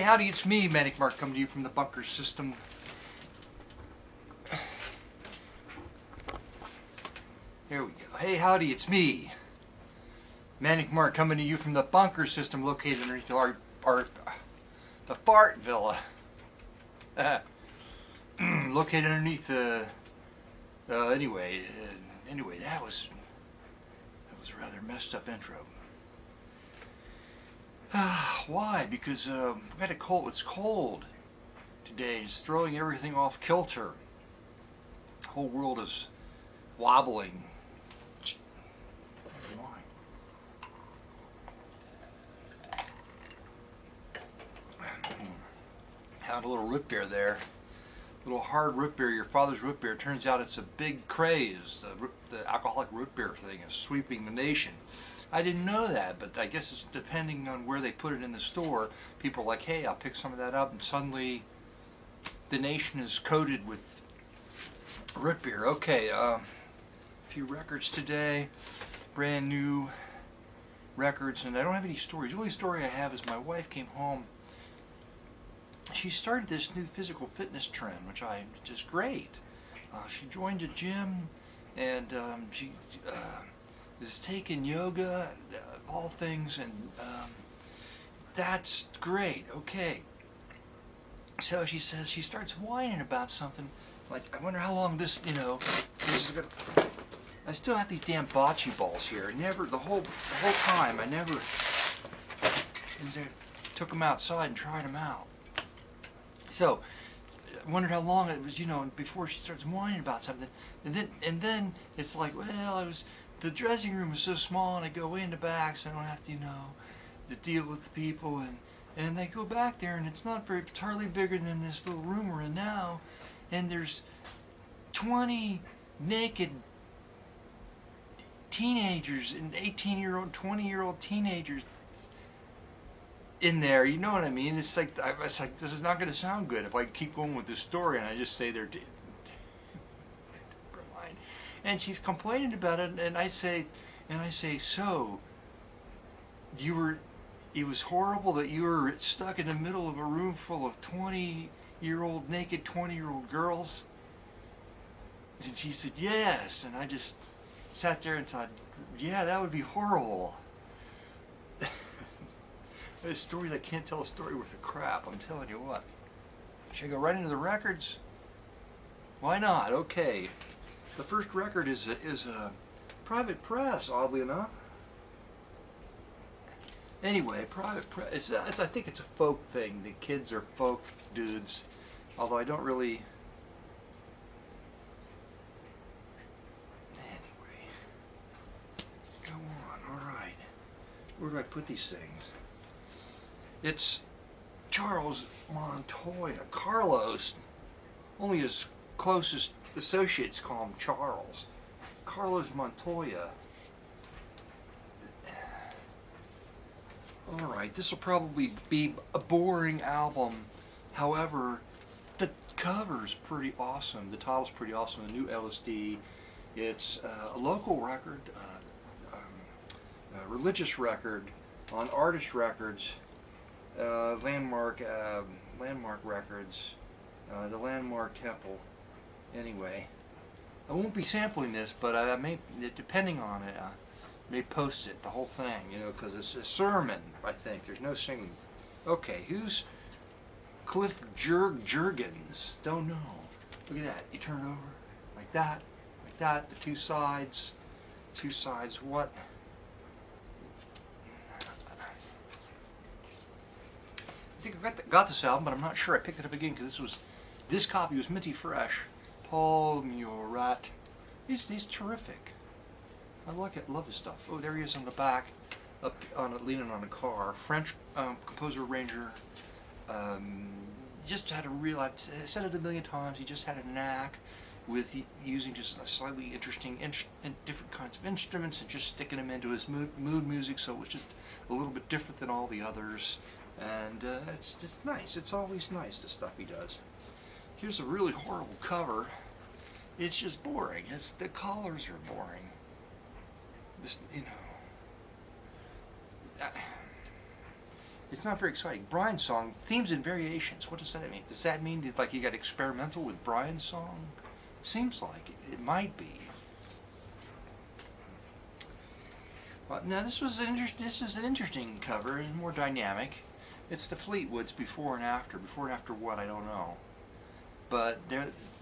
howdy, it's me, Manic Mark, coming to you from the bunker system. Here we go. Hey, howdy, it's me, Manic Mark, coming to you from the bunker system located underneath the Fart Villa. Located underneath the... anyway, that was a rather messed up intro. Why? Because we had a cold. It's cold today. It's throwing everything off kilter. The whole world is wobbling. Had a little root beer there. A little hard root beer, your father's root beer. Turns out it's a big craze. The alcoholic root beer thing is sweeping the nation. I didn't know that, but I guess it's depending on where they put it in the store. People are like, hey, I'll pick some of that up, and suddenly the nation is coated with root beer. Okay, a few records today, brand new records, and I don't have any stories. The only story I have is my wife came home. She started this new physical fitness trend, which is great. She joined a gym, and she is taking yoga, of all things, and that's great. Okay. So she says, she starts whining about something, like, I wonder how long this, this is gonna... I still have these damn bocce balls here. The whole time, I never took them outside and tried them out. So, I wondered how long it was, before she starts whining about something. And then it's like, well, the dressing room is so small, and I go in the back, so I don't have to, to deal with the people. And they go back there, and it's hardly bigger than this little room we're in now. And there's 20 naked teenagers and 18-year-old, 20-year-old teenagers in there, you know what I mean? It's like this is not going to sound good if I keep going with this story and I just say they're dead. And she's complaining about it, and I say, so it was horrible that you were stuck in the middle of a room full of 20-year-old naked 20-year-old girls? And she said yes, and I just sat there and thought, yeah, that would be horrible. A story that can't tell a story worth of crap, I'm telling you what. Should I go right into the records? Why not? Okay. The first record is a Private Press, oddly enough. Anyway, Private Press, I think it's a folk thing. The kids are folk dudes, although I don't really... Anyway. Go on, alright. Where do I put these things? It's Charles Montoya. Carlos, only his closest associates call him Charles. Carlos Montoya. Alright, this will probably be a boring album. However, the cover's pretty awesome. The title's pretty awesome. The new LSD. It's a local record, a religious record on Artist Records. Landmark Records, the Landmark Temple. Anyway, I won't be sampling this, but I may, depending on it, may post it, the whole thing, because it's a sermon, I think. There's no singing. Okay, who's Cliff Jurgens? Don't know. Look at that. You turn it over like that, the two sides, what? I think I got this album, but I'm not sure. I picked it up again because this copy was minty fresh. Paul Murat, he's terrific. I like it. Love his stuff. Oh, there he is on the back, leaning on a car. French composer arranger. Just had a real. I've said it a million times. He just had a knack with using just a slightly interesting and different kinds of instruments and just sticking them into his mood music. So it was just a little bit different than all the others. And it's just nice. It's always nice, the stuff he does. Here's a really horrible cover. It's just boring. The colors are boring. This, It's not very exciting. Brian's song, themes and variations. What does that mean? Does that mean like you got experimental with Brian's song? It seems like it might be. Well, now this is an interesting cover and more dynamic. It's the Fleetwoods before and after. Before and after what, I don't know. But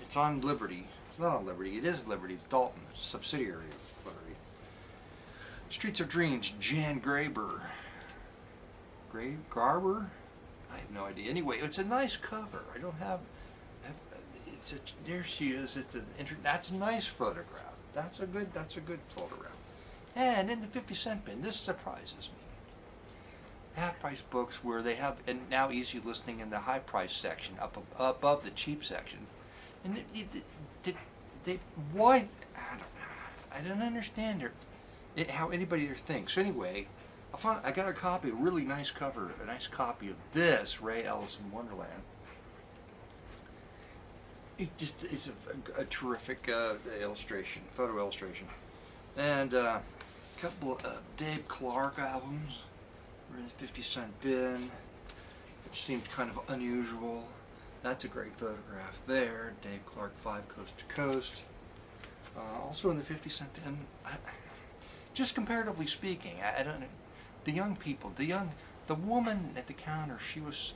it's on Liberty. It's not on Liberty. It is Liberty. It's Dalton, subsidiary of Liberty. Streets of Dreams, Jan Graber. Garber? I have no idea. Anyway, it's a nice cover. I don't have there she is. That's a nice photograph. That's a good photograph. And in the 50-cent bin, this surprises me. Half-price books where they have, and now easy listening in the high-price section, up above the cheap section. And why? I don't understand how anybody there thinks. So anyway, I got a copy, a really nice cover, a nice copy of this Ray Ellis in Wonderland. It's a terrific illustration, photo illustration, and a couple of Dave Clark albums. We're in the 50-cent bin, which seemed kind of unusual. That's a great photograph there. Dave Clark, 5 Coast to Coast. Also in the 50-cent bin. Just comparatively speaking, I don't know. The young people, the woman at the counter, she was.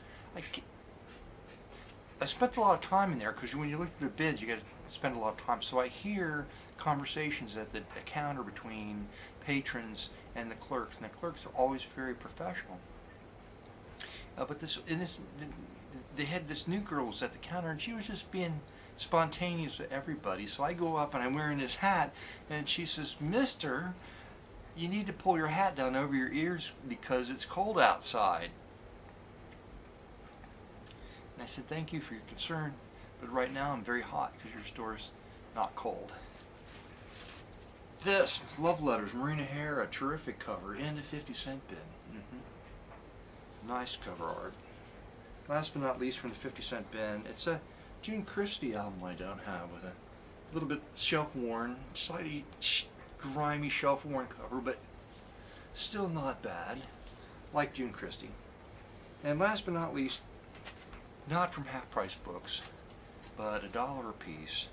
I spent a lot of time in there because when you look at the bids, you got to spend a lot of time. So I hear conversations at the counter between patrons and the clerks, and the clerks are always very professional. But they had this new girl was at the counter, and she was just being spontaneous with everybody. So I go up and I'm wearing this hat, and she says, "Mister, you need to pull your hat down over your ears because it's cold outside." And I said, "Thank you for your concern, but right now I'm very hot because your store's not cold." This, Love Letters, Maureen O'Hara, a terrific cover, in the 50-cent bin. Nice cover art. Last but not least from the 50-cent bin, it's a June Christy album I don't have, with a little bit shelf-worn, slightly grimy shelf-worn cover, but still not bad, like June Christy. And last but not least, not from half-price books, but $1 a piece.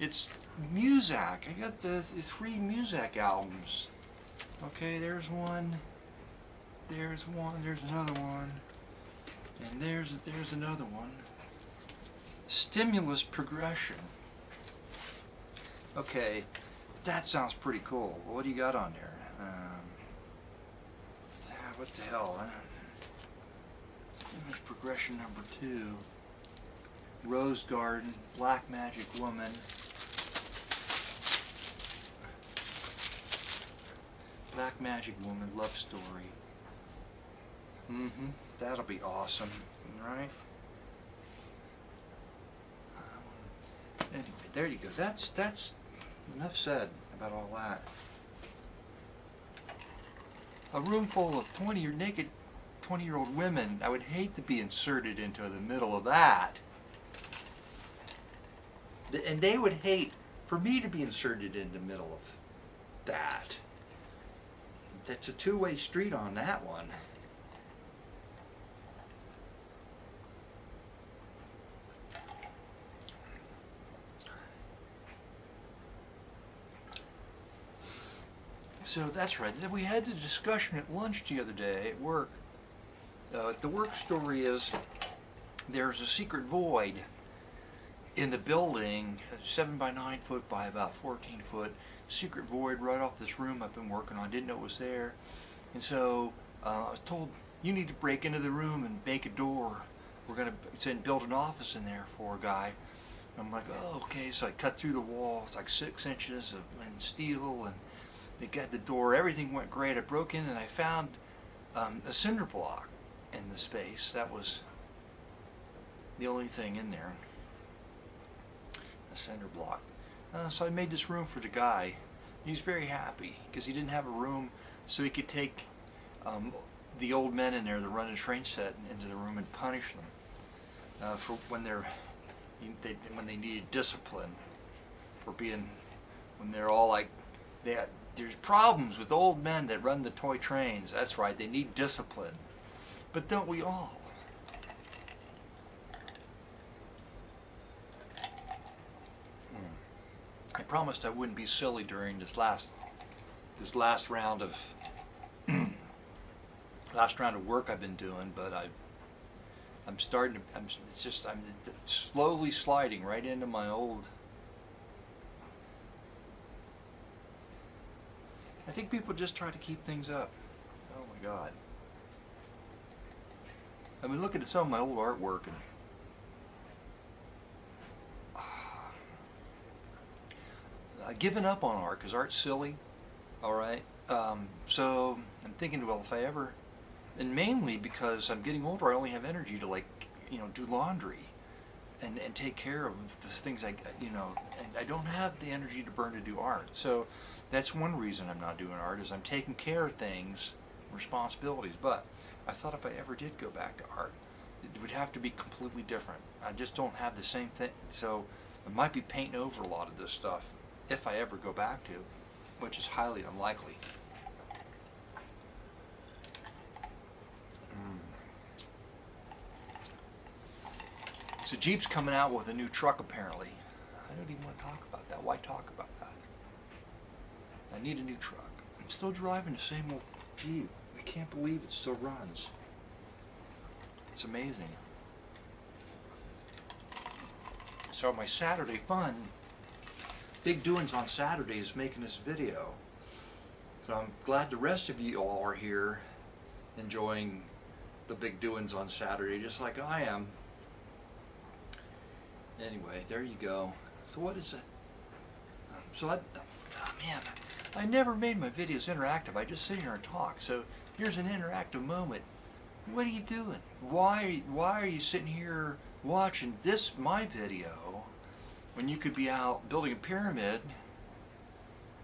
It's Muzak. I got the 3 Muzak albums. Okay, there's one, there's another one, and there's another one. Stimulus Progression. Okay, that sounds pretty cool. What do you got on there? What the hell? Stimulus Progression number 2. Rose Garden, Black Magic Woman. Black Magic Woman love story. That'll be awesome, right? Anyway, there you go. That's enough said about all that. A room full of naked 20-year-old women. I would hate to be inserted into the middle of that. And they would hate for me to be inserted in the middle of that. It's a two-way street on that one. So that's right. We had the discussion at lunch the other day at work. The work story is there's a secret void in the building, 7 by 9 foot by about 14 foot, secret void right off this room I've been working on. Didn't know it was there. And so I was told, you need to break into the room and make a door. We're going to build an office in there for a guy. I'm like, oh, okay. So I cut through the wall. It's like 6 inches of steel, and they got the door. Everything went great. I broke in and I found a cinder block in the space. That was the only thing in there. A cinder block. So I made this room for the guy. He's very happy because he didn't have a room, so he could take the old men in there that run a train set into the room and punish them for when they needed discipline for being, when they're all like, there's problems with old men that run the toy trains. That's right, they need discipline. But don't we all? I promised I wouldn't be silly during this last round of work I've been doing, but I'm starting to, I'm slowly sliding right into my old. I think people just try to keep things up. Oh my God. I've been looking at some of my old artwork and I've given up on art because art's silly. All right. So I'm thinking, well, if I ever, and mainly because I'm getting older, I only have energy to, like, do laundry and take care of the things and I don't have the energy to burn to do art. So that's one reason I'm not doing art, is I'm taking care of things, responsibilities. But I thought if I ever did go back to art, it would have to be completely different. I just don't have the same thing. So I might be painting over a lot of this stuff if I ever go back to, which is highly unlikely. So Jeep's coming out with a new truck apparently. I don't even want to talk about that. Why talk about that? I need a new truck. I'm still driving the same old Jeep. I can't believe it still runs. It's amazing. So my Saturday fun, Big Doings on Saturday, is making this video. So I'm glad the rest of you all are here enjoying the Big Doings on Saturday just like I am. Anyway, there you go. So what is it? Man, I never made my videos interactive. I just sit here and talk. So here's an interactive moment. What are you doing? Why are you sitting here watching my video when you could be out building a pyramid,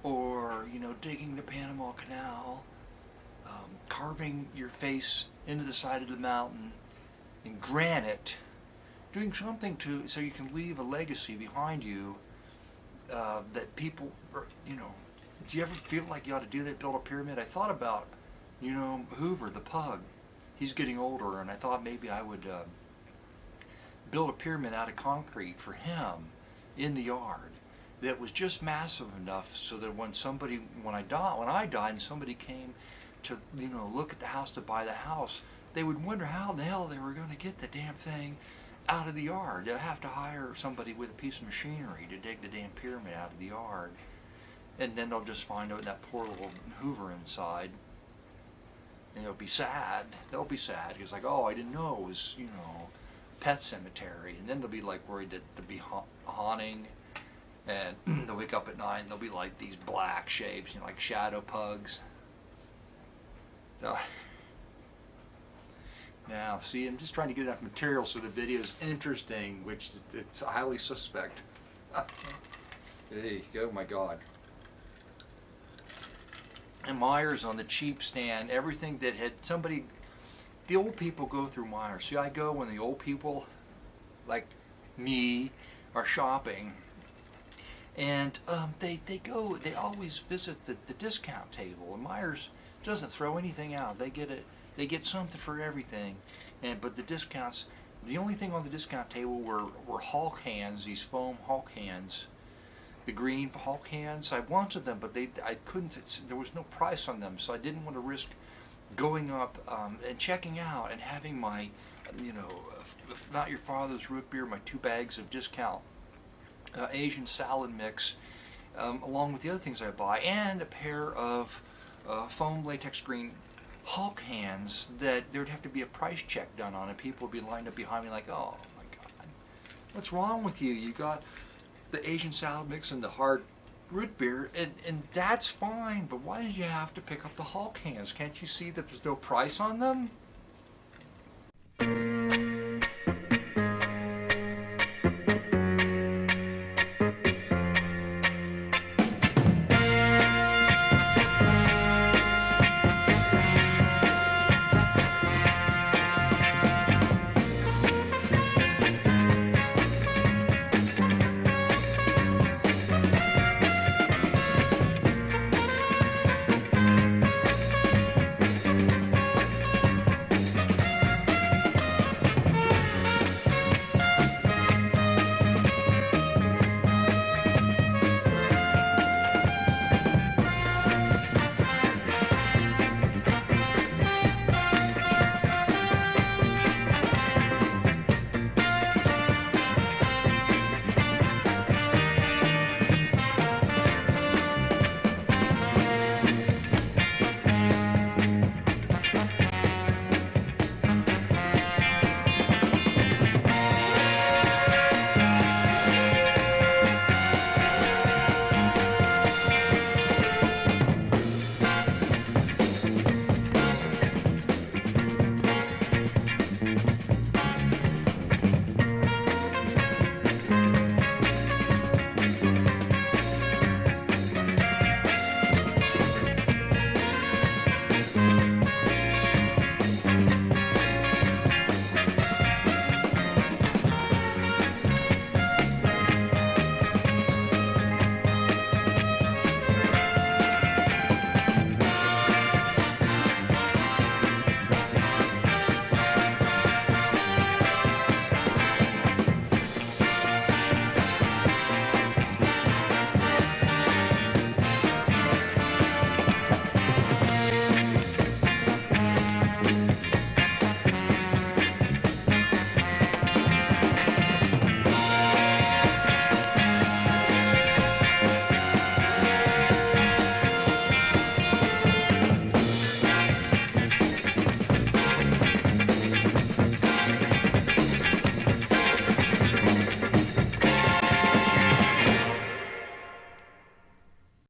or digging the Panama Canal, carving your face into the side of the mountain in granite, doing something so you can leave a legacy behind you, that people, do you ever feel like you ought to do that, build a pyramid? I thought about, Hoover the pug. He's getting older, and I thought maybe I would build a pyramid out of concrete for him in the yard that was just massive enough so that when I died and somebody came to look at the house, to buy the house, they would wonder how the hell they were going to get the damn thing out of the yard. They'll have to hire somebody with a piece of machinery to dig the damn pyramid out of the yard, and then they'll just find out that poor little Hoover inside, and it'll be sad. They'll be sad because, like, oh, I didn't know it was pet cemetery, and then they'll be like worried that they'll be haunting, and they'll wake up at night and they'll be like these black shapes, like shadow pugs. So, now, see, I'm just trying to get enough material so the video's interesting, which it's highly suspect. Hey, oh my God. And Myers on the cheap stand, everything that had somebody, the old people go through Myers. See, I go when the old people, like me, are shopping, and they always visit the discount table, and Myers doesn't throw anything out. They get something for everything, but the discounts, the only thing on the discount table were Hulk cans, these foam Hulk cans, the green Hulk cans. I wanted them, but I couldn't. There was no price on them, so I didn't want to risk going up and checking out and having my, Not Your Father's root beer, my 2 bags of discount Asian salad mix, along with the other things I buy, and a pair of foam latex green Hulk hands that there would have to be a price check done on, and people would be lined up behind me like, oh my God, what's wrong with you? You got the Asian salad mix and the hard root beer, and that's fine, but why did you have to pick up the Hulk hands? Can't you see that there's no price on them?